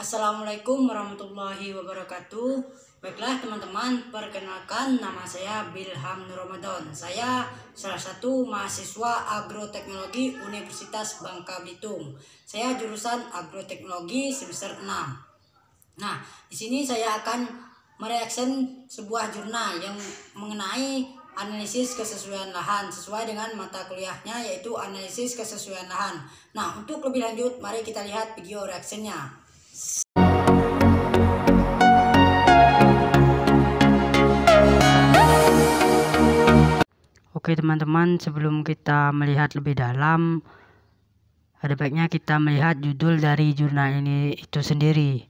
Assalamualaikum warahmatullahi wabarakatuh. Baiklah teman-teman, perkenalkan nama saya Bilham Nur Ramadan. Saya salah satu mahasiswa agroteknologi Universitas Bangka Belitung. Saya jurusan agroteknologi semester 6. Nah, di sini saya akan mereaction sebuah jurnal yang mengenai analisis kesesuaian lahan sesuai dengan mata kuliahnya, yaitu analisis kesesuaian lahan. Nah, untuk lebih lanjut, mari kita lihat video reactionnya. Oke teman-teman, sebelum kita melihat lebih dalam, ada baiknya kita melihat judul dari jurnal ini itu sendiri.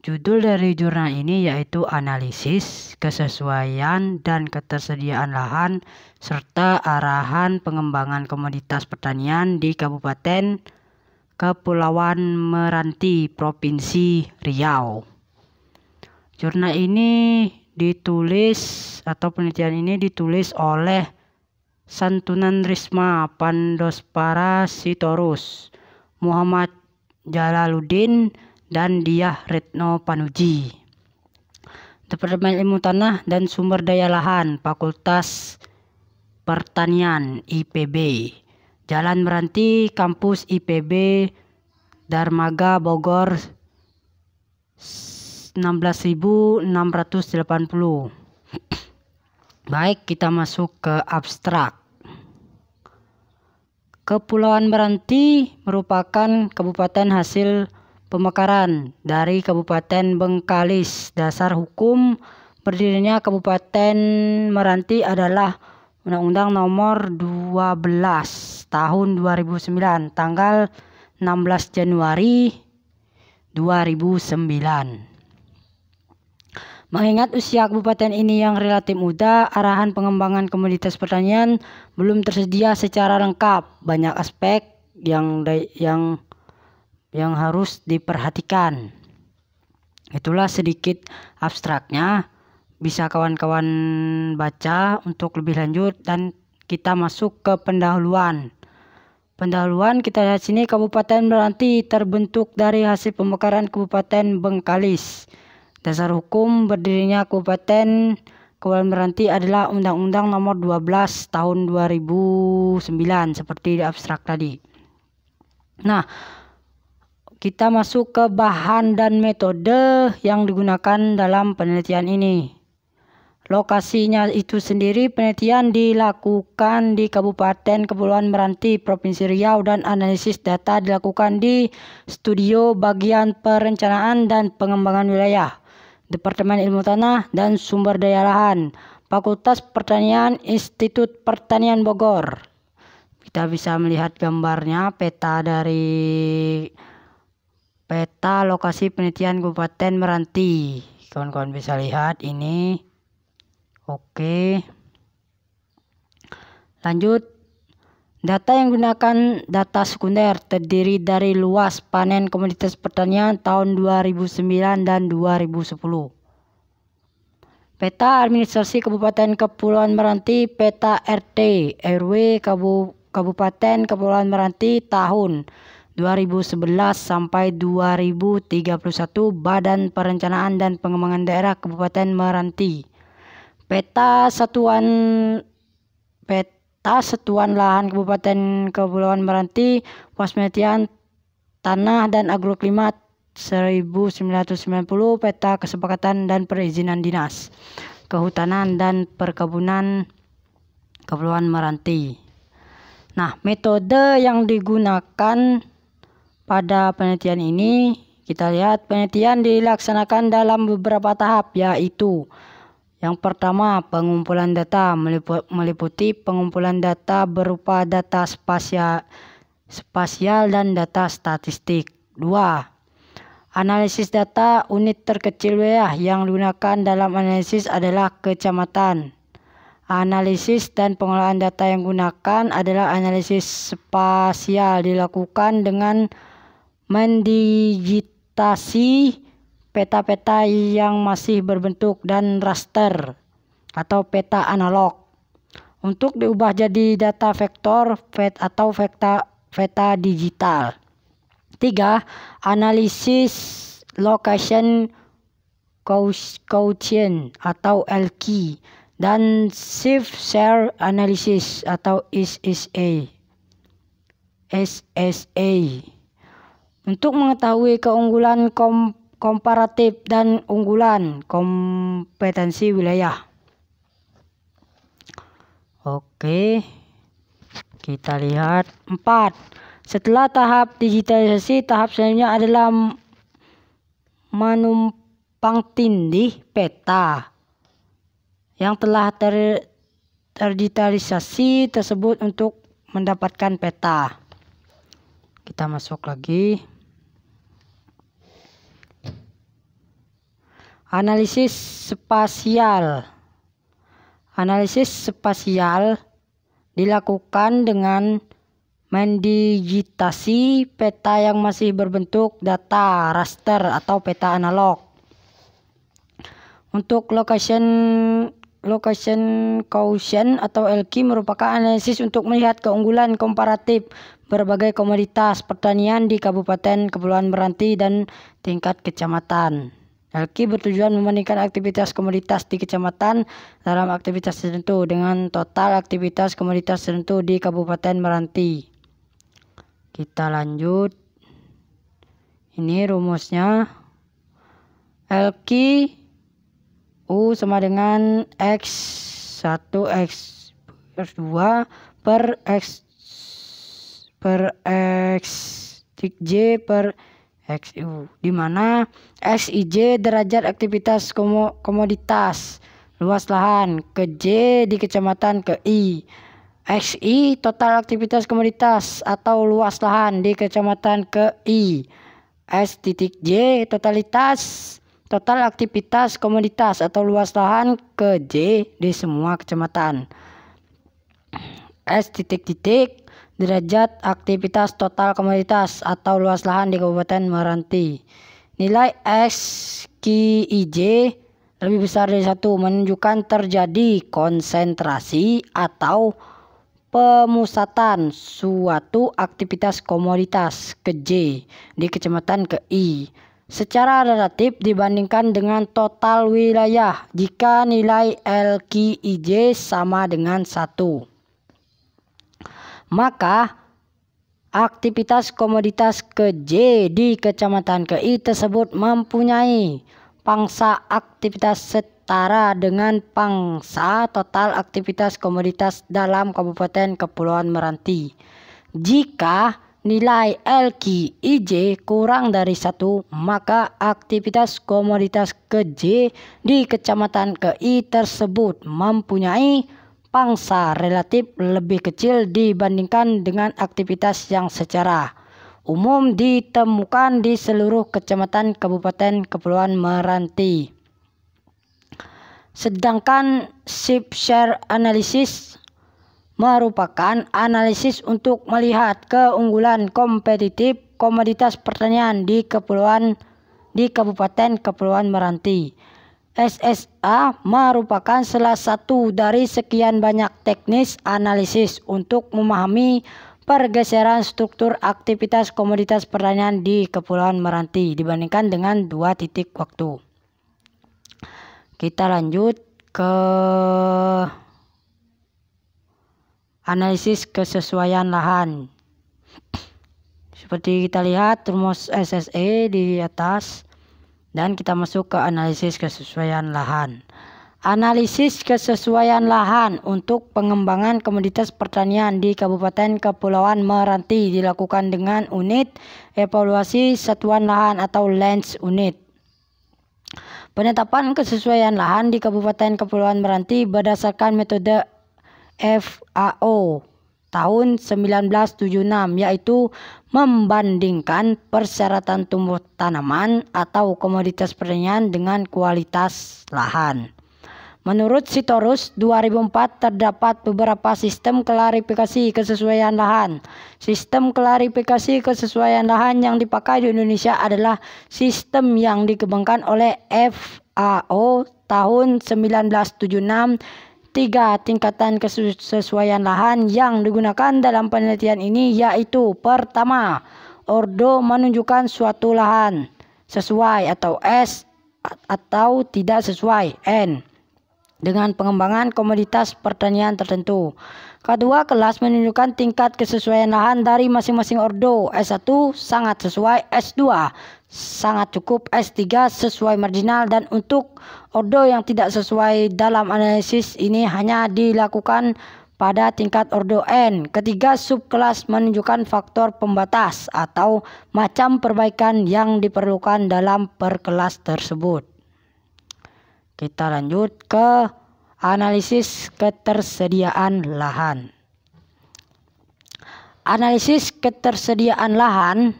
Judul dari jurnal ini yaitu Analisis Kesesuaian dan Ketersediaan Lahan serta Arahan Pengembangan Komoditas Pertanian di Kabupaten Kepulauan Meranti, Provinsi Riau. Jurnal ini ditulis atau penelitian ini ditulis oleh Santunan Risma Pandospara Sitorus, Muhammad Jalaluddin, dan Diah Retno Panuji. Departemen Ilmu Tanah dan Sumber Daya Lahan, Fakultas Pertanian IPB, Jalan Meranti, Kampus IPB, Darmaga, Bogor, 16.680. Baik, kita masuk ke abstrak. Kepulauan Meranti merupakan kabupaten hasil pemekaran dari Kabupaten Bengkalis. Dasar hukum berdirinya Kabupaten Meranti adalah Undang-Undang Nomor 12 Tahun 2009, tanggal 16 Januari 2009. Mengingat usia kabupaten ini yang relatif muda, arahan pengembangan komoditas pertanian belum tersedia secara lengkap. Banyak aspek yang harus diperhatikan. Itulah sedikit abstraknya. Bisa kawan-kawan baca untuk lebih lanjut, dan kita masuk ke pendahuluan. Pendahuluan kita lihat sini, Kabupaten Meranti terbentuk dari hasil pemekaran Kabupaten Bengkalis. Dasar hukum berdirinya Kabupaten Kepulauan Meranti adalah Undang-Undang Nomor 12 Tahun 2009 seperti di abstrak tadi. Nah, kita masuk ke bahan dan metode yang digunakan dalam penelitian ini. Lokasinya itu sendiri, penelitian dilakukan di Kabupaten Kepulauan Meranti, Provinsi Riau, dan analisis data dilakukan di Studio Bagian Perencanaan dan Pengembangan Wilayah, Departemen Ilmu Tanah dan Sumber Daya Lahan, Fakultas Pertanian, Institut Pertanian Bogor. Kita bisa melihat gambarnya, peta lokasi penelitian Kabupaten Meranti. Kawan-kawan bisa lihat ini. Oke. Lanjut. Data yang digunakan data sekunder terdiri dari luas panen komoditas pertanian tahun 2009 dan 2010. Peta administrasi Kabupaten Kepulauan Meranti, peta RT RW Kabupaten Kepulauan Meranti tahun 2011 sampai 2031, Badan Perencanaan dan Pengembangan Daerah Kabupaten Meranti. Peta Satuan Lahan Kabupaten Kepulauan Meranti, Pos Penelitian Tanah dan Agroklimat 1990, Peta Kesepakatan dan Perizinan Dinas Kehutanan dan Perkebunan Kepulauan Meranti. Nah, metode yang digunakan pada penelitian ini, kita lihat penelitian dilaksanakan dalam beberapa tahap, yaitu yang pertama, pengumpulan data meliputi pengumpulan data berupa data spasial dan data statistik. 2. Analisis data unit terkecil wilayah yang digunakan dalam analisis adalah kecamatan. Analisis dan pengolahan data yang digunakan adalah analisis spasial, dilakukan dengan mendigitasi peta-peta yang masih berbentuk dan raster atau peta analog untuk diubah jadi data vektor atau peta digital. 3. Analisis location quotient atau LQ, dan shift share analysis atau SSA. Untuk mengetahui keunggulan komparatif dan unggulan kompetensi wilayah. Oke, kita lihat 4. Setelah tahap digitalisasi, tahap selanjutnya adalah menumpang tindih peta yang telah terdigitalisasi tersebut untuk mendapatkan peta. Kita masuk lagi. Analisis spasial. Analisis spasial dilakukan dengan mendigitasi peta yang masih berbentuk data raster atau peta analog. Untuk location quotient atau LQ merupakan analisis untuk melihat keunggulan komparatif berbagai komoditas pertanian di Kabupaten Kepulauan Meranti dan tingkat kecamatan. LQ bertujuan membandingkan aktivitas komoditas di kecamatan dalam aktivitas tertentu dengan total aktivitas komoditas tertentu di Kabupaten Meranti. Kita lanjut. Ini rumusnya. LQ U sama dengan X1 X plus 2 per X J per XU, di mana XIJ derajat aktivitas komoditas luas lahan, ke J di kecamatan, ke I. XI total aktivitas komoditas atau luas lahan di kecamatan, ke I. S.J total aktivitas komoditas atau luas lahan, ke J di semua kecamatan. S. derajat aktivitas total komoditas atau luas lahan di Kabupaten Meranti. Nilai XQIJ lebih besar dari 1 menunjukkan terjadi konsentrasi atau pemusatan suatu aktivitas komoditas, ke J di kecamatan, ke I, secara relatif dibandingkan dengan total wilayah jika nilai LQIJ sama dengan 1. Maka aktivitas komoditas, ke J di kecamatan, ke I tersebut mempunyai pangsa aktivitas setara dengan pangsa total aktivitas komoditas dalam Kabupaten Kepulauan Meranti. Jika nilai LQIJ kurang dari 1, maka aktivitas komoditas, ke J di kecamatan, ke I tersebut mempunyai pangsa relatif lebih kecil dibandingkan dengan aktivitas yang secara umum ditemukan di seluruh kecamatan Kabupaten Kepulauan Meranti. Sedangkan shift share analysis merupakan analisis untuk melihat keunggulan kompetitif komoditas pertanian di Kabupaten Kepulauan Meranti. SSA merupakan salah satu dari sekian banyak teknis analisis untuk memahami pergeseran struktur aktivitas komoditas pertanian di Kepulauan Meranti dibandingkan dengan 2 titik waktu. Kita lanjut ke analisis kesesuaian lahan. Seperti kita lihat rumus SSA di atas. Dan kita masuk ke analisis kesesuaian lahan. Analisis kesesuaian lahan untuk pengembangan komoditas pertanian di Kabupaten Kepulauan Meranti dilakukan dengan unit evaluasi satuan lahan atau land unit. Penetapan kesesuaian lahan di Kabupaten Kepulauan Meranti berdasarkan metode FAO tahun 1976, yaitu membandingkan persyaratan tumbuh tanaman atau komoditas pertanian dengan kualitas lahan. Menurut Sitorus 2004 terdapat beberapa sistem klarifikasi kesesuaian lahan. Sistem klarifikasi kesesuaian lahan yang dipakai di Indonesia adalah sistem yang dikembangkan oleh FAO tahun 1976. 3 tingkatan kesesuaian lahan yang digunakan dalam penelitian ini yaitu: pertama, ordo menunjukkan suatu lahan. sesuai, atau S atau tidak sesuai. N. Dengan pengembangan komoditas pertanian tertentu. Kedua kelas menunjukkan tingkat kesesuaian lahan dari masing-masing ordo. S1 sangat sesuai, S2 sangat cukup, S3 sesuai marginal, dan untuk ordo yang tidak sesuai dalam analisis ini hanya dilakukan pada tingkat ordo N. Ketiga subkelas menunjukkan faktor pembatas atau macam perbaikan yang diperlukan dalam perkelas tersebut. Kita lanjut ke analisis ketersediaan lahan. Analisis ketersediaan lahan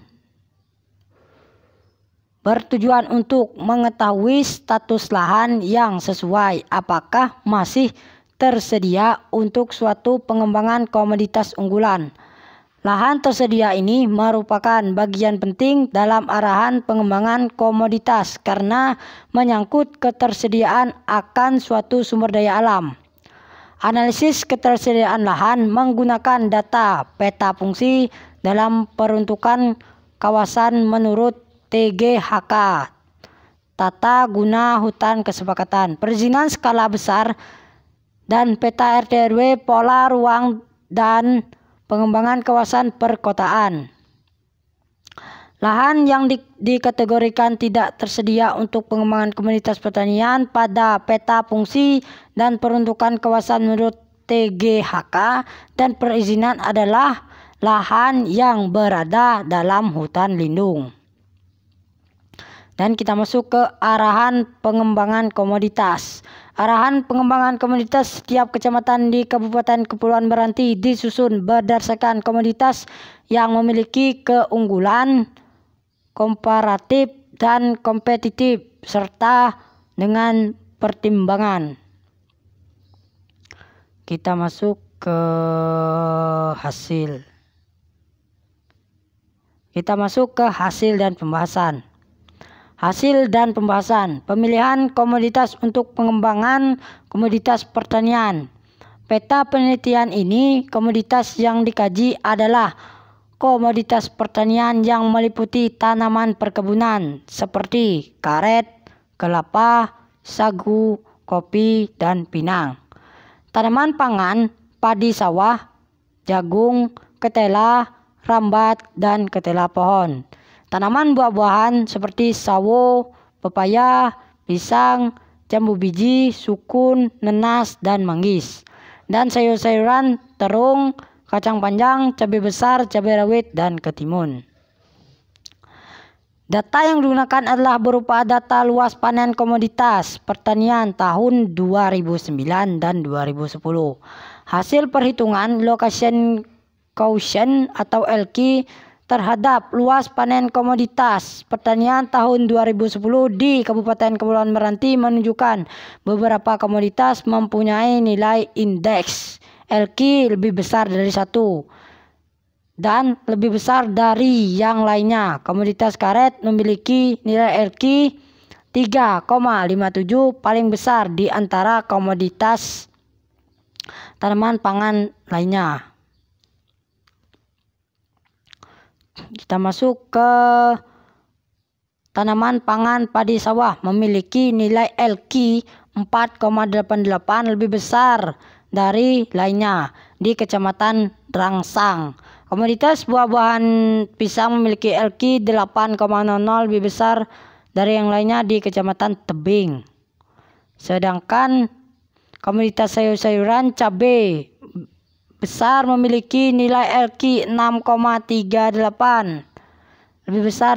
bertujuan untuk mengetahui status lahan yang sesuai, apakah masih tersedia untuk suatu pengembangan komoditas unggulan. Lahan tersedia ini merupakan bagian penting dalam arahan pengembangan komoditas karena menyangkut ketersediaan akan suatu sumber daya alam. Analisis ketersediaan lahan menggunakan data peta fungsi dalam peruntukan kawasan menurut TGHK, Tata Guna Hutan Kesepakatan, perizinan skala besar, dan peta RT/RW pola ruang dan pengembangan kawasan perkotaan. Lahan yang dikategorikan tidak tersedia untuk pengembangan komoditas pertanian pada peta fungsi dan peruntukan kawasan menurut TGHK dan perizinan adalah lahan yang berada dalam hutan lindung. Dan kita masuk ke arahan pengembangan komoditas. Arahan pengembangan komoditas setiap kecamatan di Kabupaten Kepulauan Meranti disusun berdasarkan komoditas yang memiliki keunggulan, komparatif, dan kompetitif, serta dengan pertimbangan. Kita masuk ke hasil. Kita masuk ke hasil dan pembahasan. Hasil dan pembahasan. Pemilihan komoditas untuk pengembangan komoditas pertanian. Peta penelitian ini, komoditas yang dikaji adalah komoditas pertanian yang meliputi tanaman perkebunan seperti karet, kelapa, sagu, kopi, dan pinang. Tanaman pangan, padi sawah, jagung, ketela, rambat, dan ketela pohon. Tanaman buah-buahan seperti sawo, pepaya, pisang, jambu biji, sukun, nenas, dan manggis. Dan sayur-sayuran, terung, kacang panjang, cabai besar, cabai rawit, dan ketimun. Data yang digunakan adalah berupa data luas panen komoditas pertanian tahun 2009 dan 2010. Hasil perhitungan location quotient atau LQ terhadap luas panen komoditas pertanian tahun 2010 di Kabupaten Kepulauan Meranti menunjukkan beberapa komoditas mempunyai nilai indeks LQ lebih besar dari 1 dan lebih besar dari yang lainnya. Komoditas karet memiliki nilai LQ 3,57, paling besar di antara komoditas tanaman pangan lainnya. Kita masuk ke tanaman pangan padi sawah memiliki nilai LQ 4,88, lebih besar dari lainnya di Kecamatan Rangsang. Komoditas buah-buahan pisang memiliki LQ 8,00, lebih besar dari yang lainnya di Kecamatan Tebing. Sedangkan komoditas sayur-sayuran cabai besar memiliki nilai LQ 6,38, lebih besar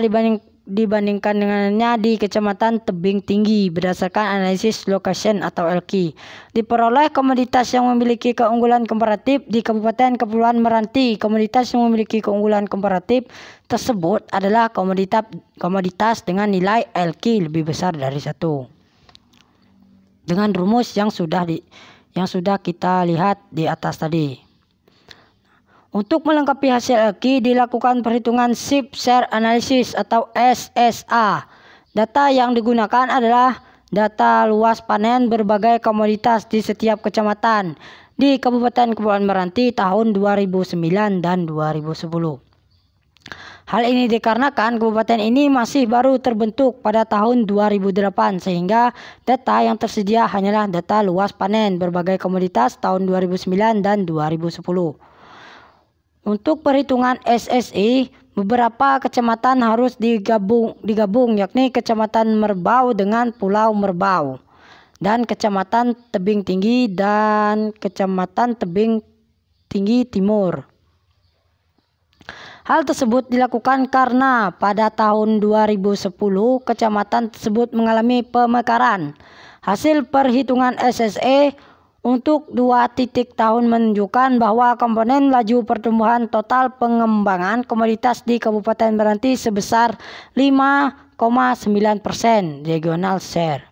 dibandingkan dengannya di Kecamatan Tebing Tinggi berdasarkan analisis location atau LQ. Diperoleh komoditas yang memiliki keunggulan komparatif di Kabupaten Kepulauan Meranti. Komoditas yang memiliki keunggulan komparatif tersebut adalah komoditas dengan nilai LQ lebih besar dari 1. Dengan rumus yang sudah kita lihat di atas tadi. Untuk melengkapi hasil LQ dilakukan perhitungan Shift Share Analysis atau SSA. Data yang digunakan adalah data luas panen berbagai komoditas di setiap kecamatan di Kabupaten Kepulauan Meranti tahun 2009 dan 2010. Hal ini dikarenakan kabupaten ini masih baru terbentuk pada tahun 2008 sehingga data yang tersedia hanyalah data luas panen berbagai komoditas tahun 2009 dan 2010. Untuk perhitungan SSI, beberapa kecamatan harus digabung yakni Kecamatan Merbau dengan Pulau Merbau dan Kecamatan Tebing Tinggi dan Kecamatan Tebing Tinggi Timur. Hal tersebut dilakukan karena pada tahun 2010 kecamatan tersebut mengalami pemekaran. Hasil perhitungan SSE untuk 2 titik tahun menunjukkan bahwa komponen laju pertumbuhan total pengembangan komoditas di Kabupaten Meranti sebesar 5,9% regional share.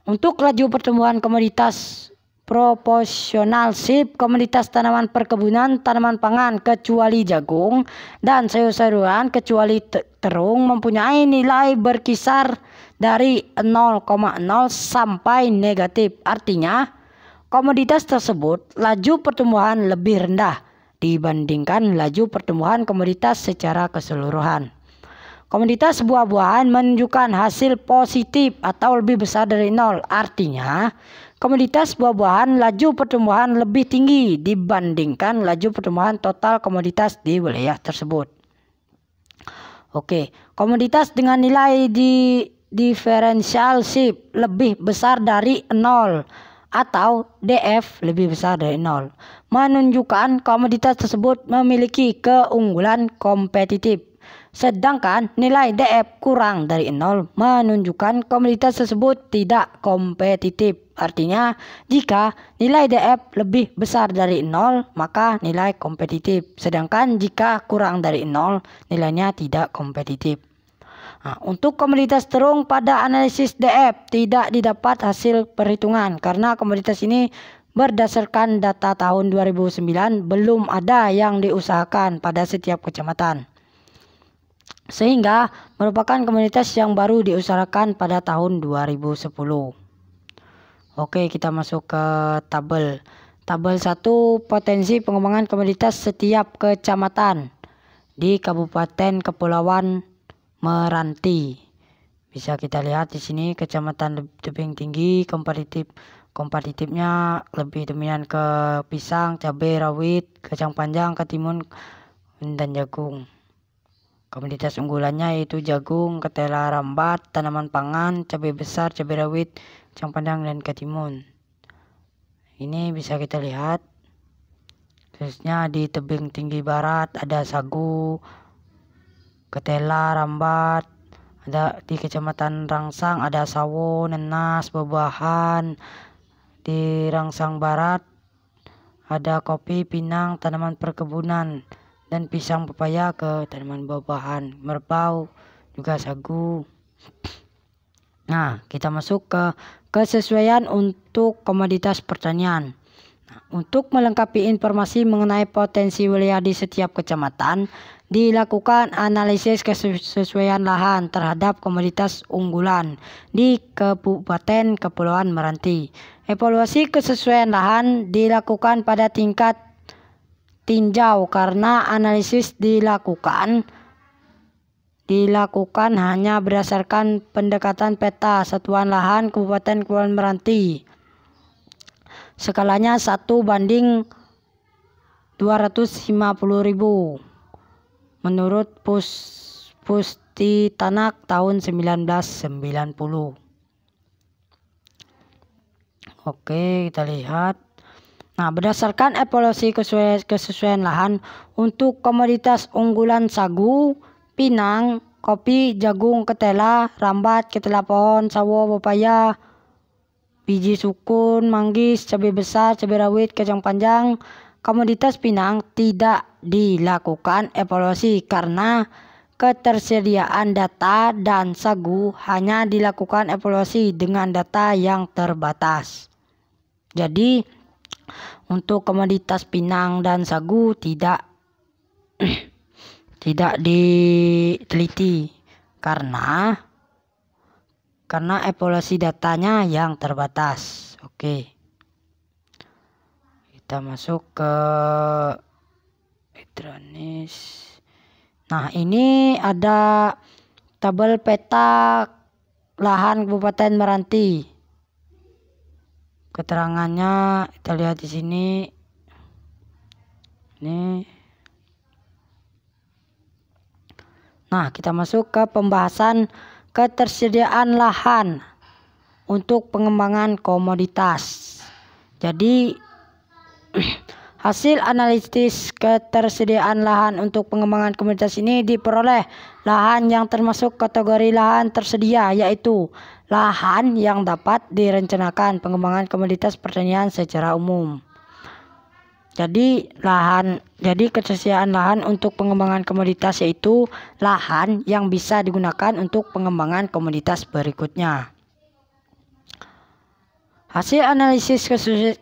Untuk laju pertumbuhan komoditas proporsional SIP komoditas tanaman perkebunan, tanaman pangan kecuali jagung dan sayur-sayuran kecuali terung mempunyai nilai berkisar dari 0,0 sampai negatif. Artinya, komoditas tersebut laju pertumbuhan lebih rendah dibandingkan laju pertumbuhan komoditas secara keseluruhan. Komoditas buah-buahan menunjukkan hasil positif atau lebih besar dari 0. Artinya, komoditas buah-buahan laju pertumbuhan lebih tinggi dibandingkan laju pertumbuhan total komoditas di wilayah tersebut. Oke, komoditas dengan nilai diferensial SIP lebih besar dari 0 atau DF lebih besar dari 0 menunjukkan komoditas tersebut memiliki keunggulan kompetitif. Sedangkan nilai DF kurang dari 0 menunjukkan komoditas tersebut tidak kompetitif. Artinya, jika nilai DF lebih besar dari 0, maka nilai kompetitif. Sedangkan jika kurang dari 0, nilainya tidak kompetitif. Nah, untuk komoditas terung pada analisis DF tidak didapat hasil perhitungan karena komoditas ini berdasarkan data tahun 2009 belum ada yang diusahakan pada setiap kecamatan. Sehingga merupakan komoditas yang baru diusahakan pada tahun 2010. Oke, kita masuk ke tabel. Tabel 1 potensi pengembangan komoditas setiap kecamatan di Kabupaten Kepulauan Meranti. Bisa kita lihat di sini Kecamatan Tebing Tinggi kompetitifnya lebih dominan ke pisang, cabai rawit, kacang panjang, ketimun dan jagung. Komoditas unggulannya yaitu jagung, ketela rambat, tanaman pangan, cabai besar, cabai rawit, kacang panjang, dan ketimun. Ini bisa kita lihat. Khususnya di Tebing Tinggi Barat ada sagu, ketela rambat. Ada di Kecamatan Rangsang ada sawo, nanas, buah-buahan. Di Rangsang Barat ada kopi, pinang, tanaman perkebunan, dan pisang pepaya ke tanaman buah-buahan. Merbau juga sagu. Nah, kita masuk ke kesesuaian untuk komoditas pertanian. Nah, untuk melengkapi informasi mengenai potensi wilayah di setiap kecamatan, dilakukan analisis kesesuaian lahan terhadap komoditas unggulan di Kabupaten Kepulauan Meranti. Evaluasi kesesuaian lahan dilakukan pada tingkat tinjau karena analisis dilakukan hanya berdasarkan pendekatan peta satuan lahan Kabupaten Kepulauan Meranti. Skalanya 1:250.000 menurut Pusti Tanak tahun 1990. Oke, kita lihat. Nah, berdasarkan evaluasi kesesuaian lahan untuk komoditas unggulan sagu, pinang, kopi, jagung, ketela, rambat, ketela pohon, sawo, pepaya, biji sukun, manggis, cabai besar, cabai rawit, kacang panjang, komoditas pinang tidak dilakukan evaluasi karena ketersediaan data dan sagu hanya dilakukan evaluasi dengan data yang terbatas. Jadi, untuk komoditas pinang dan sagu tidak diteliti karena evaluasi datanya yang terbatas. Oke. Kita masuk ke elektronis. Nah, ini ada tabel peta lahan Kabupaten Meranti. Keterangannya kita lihat di sini. Nah, kita masuk ke pembahasan ketersediaan lahan untuk pengembangan komoditas. Jadi hasil analisis ketersediaan lahan untuk pengembangan komoditas ini diperoleh lahan yang termasuk kategori lahan tersedia, yaitu lahan yang dapat direncanakan pengembangan komoditas pertanian secara umum. Jadi ketersediaan lahan untuk pengembangan komoditas yaitu lahan yang bisa digunakan untuk pengembangan komoditas berikutnya. Hasil analisis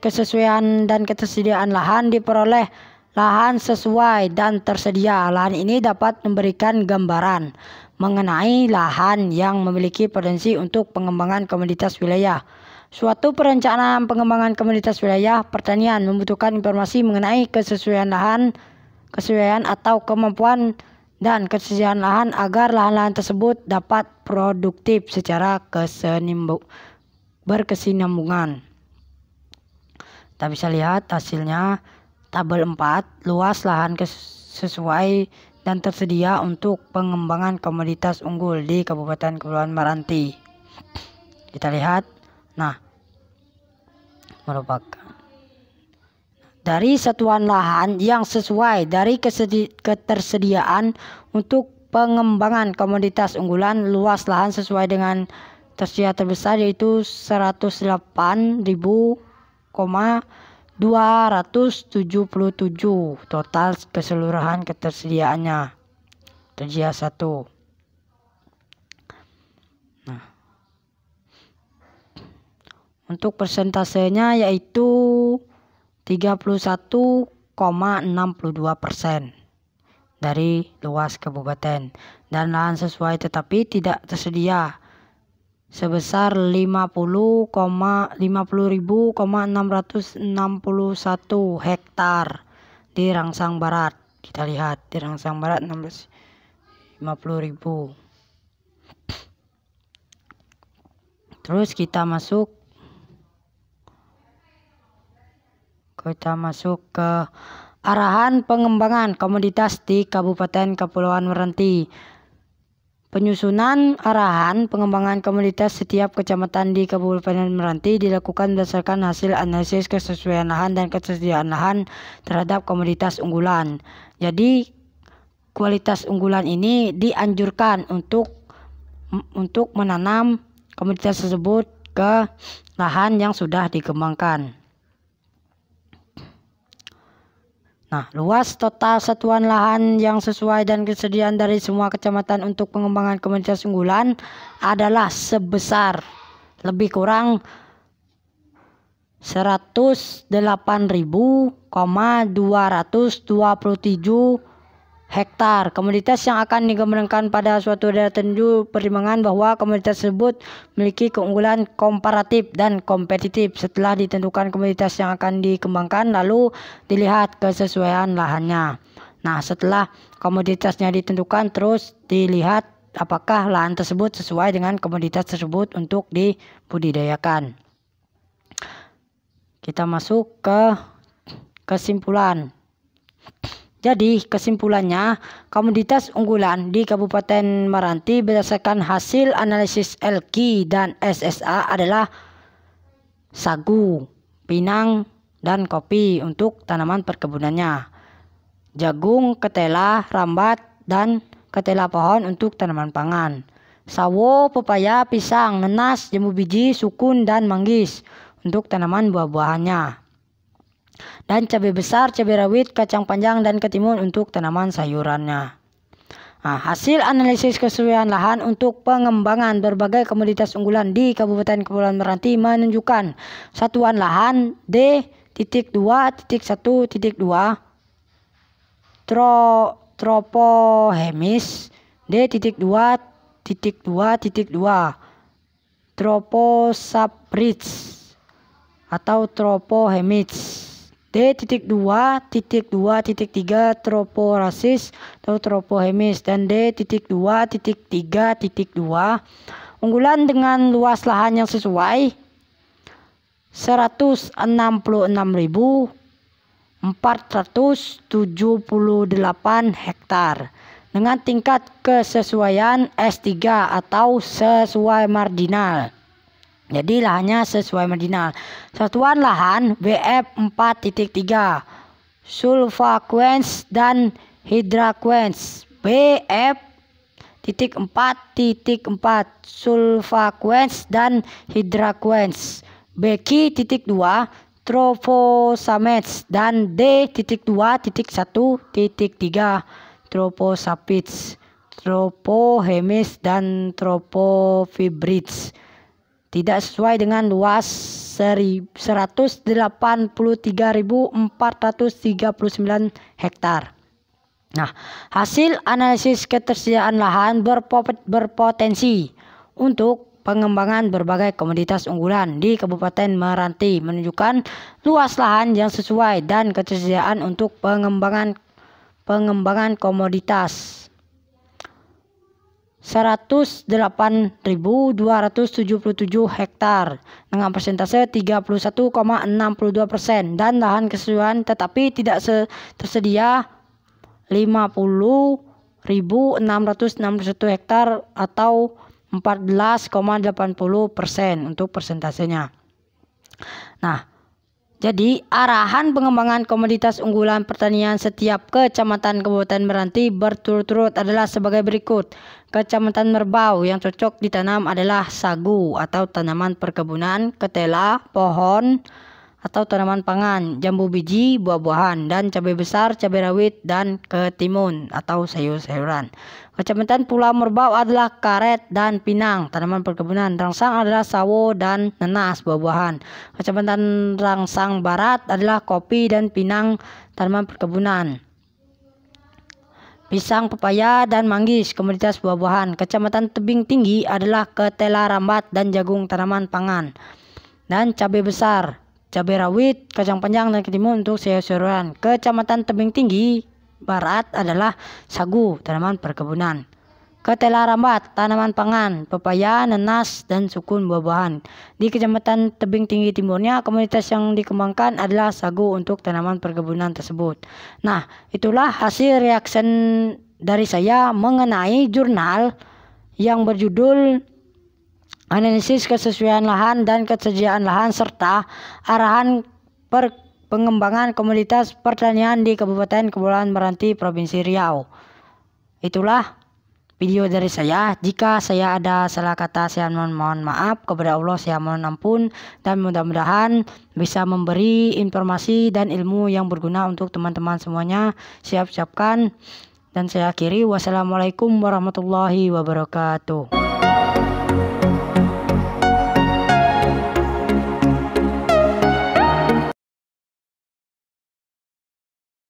kesesuaian dan ketersediaan lahan diperoleh lahan sesuai dan tersedia. Lahan ini dapat memberikan gambaran mengenai lahan yang memiliki potensi untuk pengembangan komoditas wilayah. Suatu perencanaan pengembangan komoditas wilayah pertanian membutuhkan informasi mengenai kesesuaian atau kemampuan dan ketersediaan lahan agar lahan-lahan tersebut dapat produktif secara berkesinambungan. Kita bisa lihat hasilnya tabel 4, luas lahan sesuai dan tersedia untuk pengembangan komoditas unggul di Kabupaten Kepulauan Meranti. Kita lihat, merupakan dari satuan lahan yang sesuai dari ketersediaan untuk pengembangan komoditas unggulan. Luas lahan sesuai dengan tersedia terbesar yaitu 108.277 total keseluruhan ketersediaannya. Tersedia 1. Untuk persentasenya yaitu 31,62% dari luas kabupaten, dan lahan sesuai tetapi tidak tersedia sebesar 50.661 hektar di Rangsang Barat. Kita lihat di Rangsang Barat 50.000. Terus kita masuk ke arahan pengembangan komoditas di Kabupaten Kepulauan Meranti. Penyusunan arahan pengembangan komoditas setiap kecamatan di Kabupaten Meranti dilakukan berdasarkan hasil analisis kesesuaian lahan dan ketersediaan lahan terhadap komoditas unggulan. Jadi kualitas unggulan ini dianjurkan untuk menanam komoditas tersebut ke lahan yang sudah dikembangkan. Nah, luas total satuan lahan yang sesuai dan kesediaan dari semua kecamatan untuk pengembangan komoditas unggulan adalah sebesar lebih kurang 108.227 hektar komoditas yang akan dikembangkan pada suatu daerah tertentu. Pertimbangan bahwa komoditas tersebut memiliki keunggulan komparatif dan kompetitif. Setelah ditentukan komoditas yang akan dikembangkan, lalu dilihat kesesuaian lahannya. Nah, setelah komoditasnya ditentukan, terus dilihat apakah lahan tersebut sesuai dengan komoditas tersebut untuk dibudidayakan. Kita masuk ke kesimpulan. Jadi kesimpulannya, komoditas unggulan di Kabupaten Meranti berdasarkan hasil analisis LQ dan SSA adalah sagu, pinang, dan kopi untuk tanaman perkebunannya, jagung, ketela, rambat, dan ketela pohon untuk tanaman pangan, sawo, pepaya, pisang, nenas, jambu biji, sukun, dan manggis untuk tanaman buah-buahannya, dan cabai besar, cabai rawit, kacang panjang, dan ketimun untuk tanaman sayurannya. Nah, hasil analisis kesesuaian lahan untuk pengembangan berbagai komoditas unggulan di Kabupaten Kepulauan Meranti menunjukkan satuan lahan D.2.1.2 Tropohemis, D.2.2.2 Troposabrids atau Tropohemis, D.2.2.3 troporasis atau tropohemis, dan D.2.3.2. Unggulan dengan luas lahan yang sesuai 160.478 hektar dengan tingkat kesesuaian S3 atau sesuai marginal. Jadi lahannya sesuai marginal. Satuan lahan BF 4.3 sulfaquens dan hydraquens. BF 4.4 sulfaquens dan hydraquens. BQ.2 trophosamets dan D.2.1.3 troposapits, tropohemis dan tropofibrits. Tidak sesuai dengan luas 183.439 hektar. Nah, hasil analisis ketersediaan lahan berpotensi untuk pengembangan berbagai komoditas unggulan di Kabupaten Meranti menunjukkan luas lahan yang sesuai dan ketersediaan untuk pengembangan komoditas. 108.277 hektar dengan persentase 31,62% dan lahan kesesuaian tetapi tidak tersedia 50.661 hektar atau 14,80% untuk persentasenya. Nah, jadi arahan pengembangan komoditas unggulan pertanian setiap kecamatan Kabupaten Meranti berturut-turut adalah sebagai berikut. Kecamatan Merbau yang cocok ditanam adalah sagu atau tanaman perkebunan, ketela, pohon atau tanaman pangan, jambu biji, buah-buahan, dan cabai besar, cabai rawit, dan ketimun atau sayur-sayuran. Kecamatan Pulau Merbau adalah karet dan pinang, tanaman perkebunan. Rangsang adalah sawo dan nanas, buah-buahan. Kecamatan Rangsang Barat adalah kopi dan pinang, tanaman perkebunan. Pisang, pepaya, dan manggis, komoditas buah-buahan. Kecamatan Tebing Tinggi adalah ketela, rambat, dan jagung, tanaman pangan. Dan cabai besar, cabai rawit, kacang panjang, dan ketimun untuk sayur-sayuran. Kecamatan Tebing Tinggi Barat adalah sagu, tanaman perkebunan. Ketela, rambat, tanaman pangan, pepaya, nanas, dan sukun, buah-buahan. Di Kecamatan Tebing Tinggi Timurnya, komoditas yang dikembangkan adalah sagu untuk tanaman perkebunan tersebut. Nah, itulah hasil reaction dari saya mengenai jurnal yang berjudul Analisis Kesesuaian Lahan dan Ketersediaan Lahan serta Arahan Pengembangan Komoditas Pertanian di Kabupaten Kepulauan Meranti, Provinsi Riau. Itulah video dari saya. Jika saya ada salah kata, saya mohon maaf. Kepada Allah saya mohon ampun, dan mudah-mudahan bisa memberi informasi dan ilmu yang berguna untuk teman-teman semuanya. Siap-siapkan dan saya akhiri. Wassalamualaikum warahmatullahi wabarakatuh.